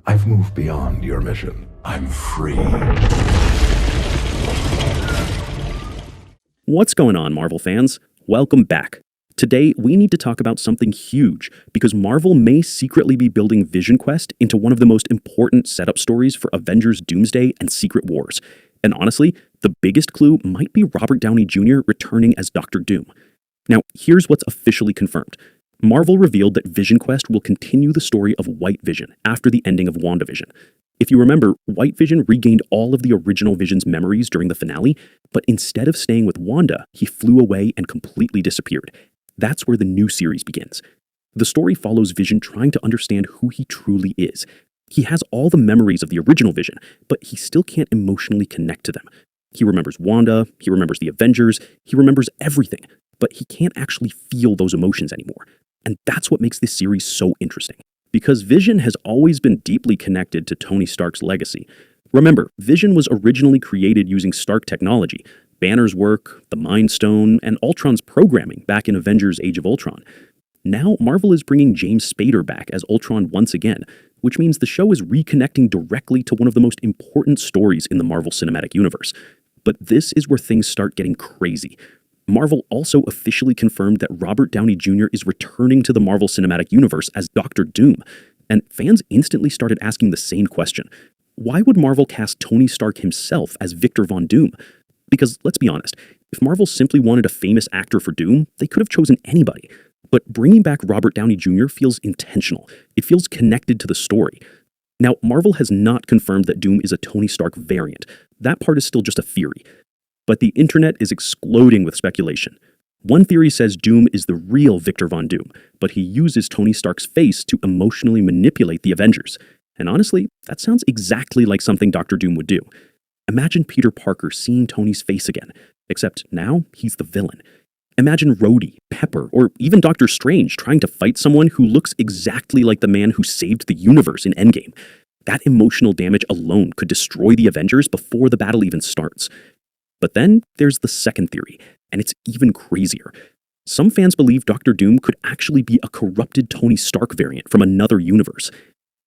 I've moved beyond your mission. I'm free. What's going on, Marvel fans? Welcome back. Today, we need to talk about something huge, because Marvel may secretly be building VISIONQUEST into one of the most important setup stories for Avengers Doomsday and Secret Wars. And honestly, the biggest clue might be Robert Downey Jr. returning as Dr. Doom. Now, here's what's officially confirmed. Marvel revealed that VISIONQUEST will continue the story of White Vision after the ending of WandaVision. If you remember, White Vision regained all of the original Vision's memories during the finale, but instead of staying with Wanda, he flew away and completely disappeared. That's where the new series begins. The story follows Vision trying to understand who he truly is. He has all the memories of the original Vision, but he still can't emotionally connect to them. He remembers Wanda, he remembers the Avengers, he remembers everything, but he can't actually feel those emotions anymore. And that's what makes this series so interesting. Because Vision has always been deeply connected to Tony Stark's legacy. Remember, Vision was originally created using Stark technology, Banner's work, the Mind Stone, and Ultron's programming back in Avengers Age of Ultron. Now, Marvel is bringing James Spader back as Ultron once again, which means the show is reconnecting directly to one of the most important stories in the Marvel Cinematic Universe. But this is where things start getting crazy. Marvel also officially confirmed that Robert Downey Jr. is returning to the Marvel Cinematic Universe as Dr. Doom, and fans instantly started asking the same question. Why would Marvel cast Tony Stark himself as Victor Von Doom? Because, let's be honest, if Marvel simply wanted a famous actor for Doom, they could have chosen anybody. But bringing back Robert Downey Jr. feels intentional. It feels connected to the story. Now, Marvel has not confirmed that Doom is a Tony Stark variant. That part is still just a theory. But the internet is exploding with speculation. One theory says Doom is the real Victor Von Doom, but he uses Tony Stark's face to emotionally manipulate the Avengers. And honestly, that sounds exactly like something Dr. Doom would do. Imagine Peter Parker seeing Tony's face again, except now he's the villain. Imagine Rhodey, Pepper, or even Doctor Strange trying to fight someone who looks exactly like the man who saved the universe in Endgame. That emotional damage alone could destroy the Avengers before the battle even starts. But then there's the second theory, and it's even crazier. Some fans believe Dr. Doom could actually be a corrupted Tony Stark variant from another universe.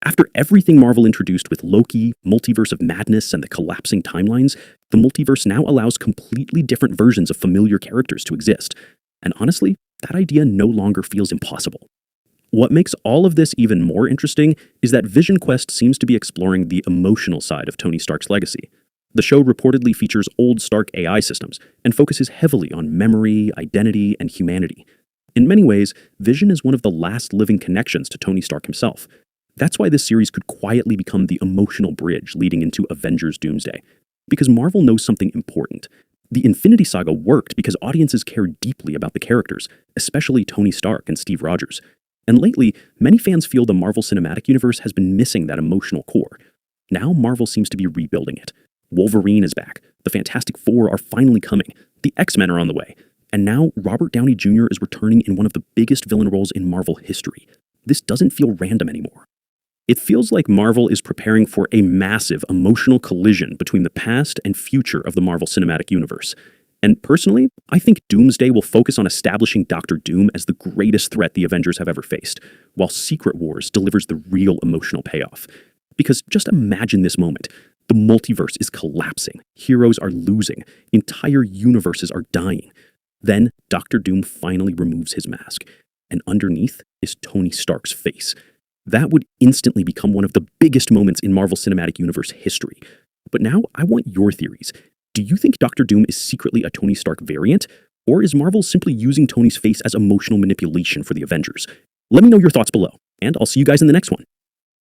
After everything Marvel introduced with Loki, Multiverse of Madness, and the collapsing timelines, the multiverse now allows completely different versions of familiar characters to exist. And honestly, that idea no longer feels impossible. What makes all of this even more interesting is that VISIONQUEST seems to be exploring the emotional side of Tony Stark's legacy. The show reportedly features old Stark AI systems and focuses heavily on memory, identity, and humanity. In many ways, Vision is one of the last living connections to Tony Stark himself. That's why this series could quietly become the emotional bridge leading into Avengers Doomsday. Because Marvel knows something important. The Infinity Saga worked because audiences cared deeply about the characters, especially Tony Stark and Steve Rogers. And lately, many fans feel the Marvel Cinematic Universe has been missing that emotional core. Now Marvel seems to be rebuilding it. Wolverine is back, the Fantastic Four are finally coming, the X-Men are on the way, and now Robert Downey Jr. is returning in one of the biggest villain roles in Marvel history. This doesn't feel random anymore. It feels like Marvel is preparing for a massive emotional collision between the past and future of the Marvel Cinematic Universe. And personally, I think Doomsday will focus on establishing Dr. Doom as the greatest threat the Avengers have ever faced, while Secret Wars delivers the real emotional payoff. Because just imagine this moment. The multiverse is collapsing, heroes are losing, entire universes are dying. Then Dr. Doom finally removes his mask, and underneath is Tony Stark's face. That would instantly become one of the biggest moments in Marvel Cinematic Universe history. But now I want your theories. Do you think Dr. Doom is secretly a Tony Stark variant? Or is Marvel simply using Tony's face as emotional manipulation for the Avengers? Let me know your thoughts below, and I'll see you guys in the next one.